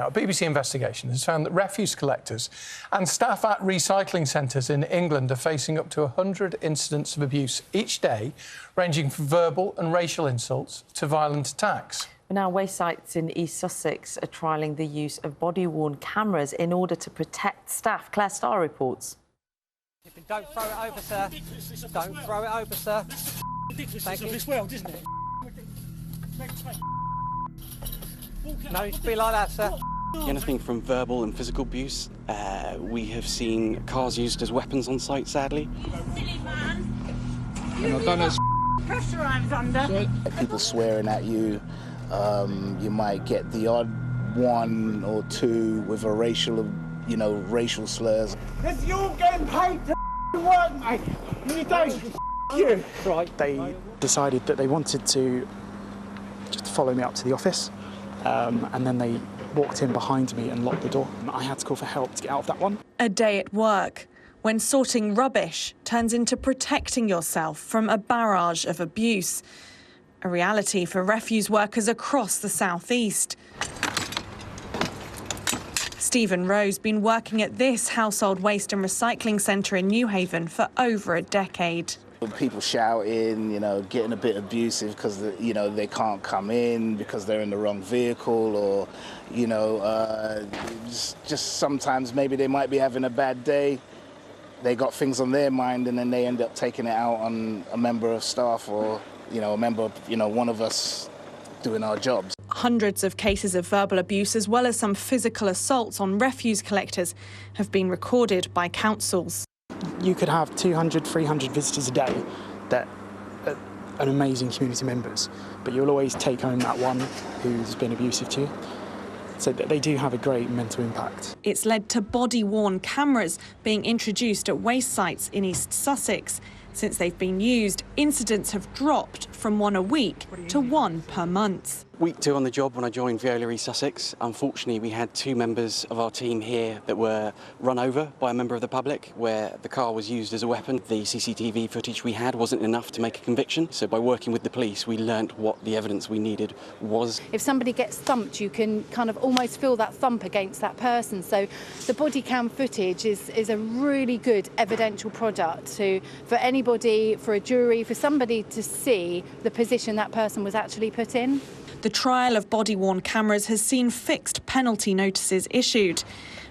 A BBC investigation has found that refuse collectors and staff at recycling centres in England are facing up to 100 incidents of abuse each day, ranging from verbal and racial insults to violent attacks. Now, waste sites in East Sussex are trialling the use of body-worn cameras in order to protect staff. Claire Starr reports. Don't throw it over, sir. Don't throw it over, sir. Thank you. This world, isn't it? No, it should be like that, sir. Anything from verbal and physical abuse. We have seen cars used as weapons on site, sadly. Silly man. And I don't know pressure I was under. People swearing at you. You might get the odd one or two with a racial slurs. Because you're getting paid to work, mate. You don't. You. Right. They decided that they wanted to just follow me up to the office, and then they walked in behind me and locked the door. I had to call for help to get out of that one. A day at work, when sorting rubbish turns into protecting yourself from a barrage of abuse. A reality for refuse workers across the southeast. Stephen Rowe's been working at this household waste and recycling centre in Newhaven for over a decade. People shouting, getting a bit abusive because, they can't come in because they're in the wrong vehicle, or, just sometimes maybe they might be having a bad day. They got things on their mind and then they end up taking it out on a member of staff or, a member of, one of us doing our jobs. Hundreds of cases of verbal abuse, as well as some physical assaults on refuse collectors, have been recorded by councils. You could have 200, 300 visitors a day that are amazing community members, but you'll always take home that one who's been abusive to you. So they do have a great mental impact. It's led to body-worn cameras being introduced at waste sites in East Sussex. Since they've been used, incidents have dropped from one a week to one per month. Week 2 on the job when I joined Veolia East Sussex. Unfortunately, we had 2 members of our team here that were run over by a member of the public, where the car was used as a weapon. The CCTV footage we had wasn't enough to make a conviction, so by working with the police, we learnt what the evidence we needed was. If somebody gets thumped, you can kind of almost feel that thump against that person. So the body cam footage is a really good evidential product for anybody, for a jury, for somebody to see the position that person was actually put in. The trial of body-worn cameras has seen fixed penalty notices issued.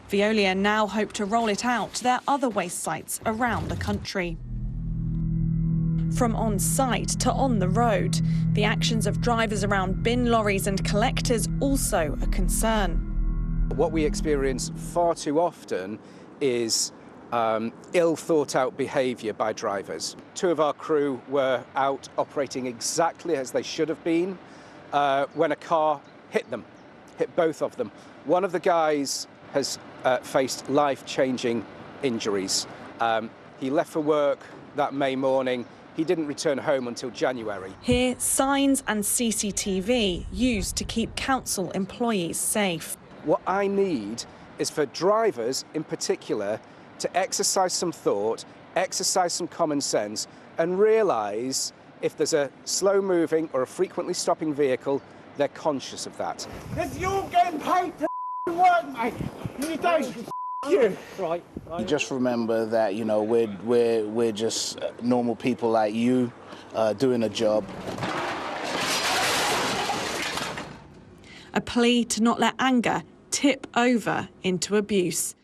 Veolia now hope to roll it out to their other waste sites around the country. From on-site to on the road, the actions of drivers around bin lorries and collectors also a concern. What we experience far too often is ill-thought-out behaviour by drivers. 2 of our crew were out operating exactly as they should have been when a car hit them, hit both of them. One of the guys has faced life-changing injuries. He left for work that May morning. He didn't return home until January. Here, signs and CCTV used to keep council employees safe. What I need is for drivers in particular to exercise some thought, exercise some common sense, and realise if there's a slow-moving or a frequently stopping vehicle, they're conscious of that. Because you're getting paid to work, mate. You don't. You. Right. Just remember that, we're just normal people like you doing a job. A plea to not let anger tip over into abuse.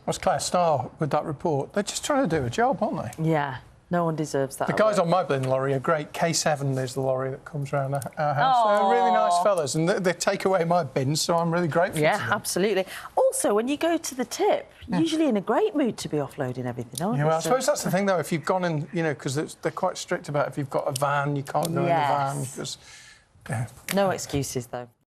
What's Claire Starr with that report? They're just trying to do a job, aren't they? Yeah, no one deserves that. The guys on my bin lorry are great. K7 is the lorry that comes around our house. They're really nice fellas, and they take away my bins, so I'm really grateful to them. Yeah, absolutely. Also, when you go to the tip, usually in a great mood to be offloading everything, aren't you? Well, I suppose that's the thing, though. If you've gone in, because they're quite strict about if you've got a van, you can't go in the van. Because, no excuses, though.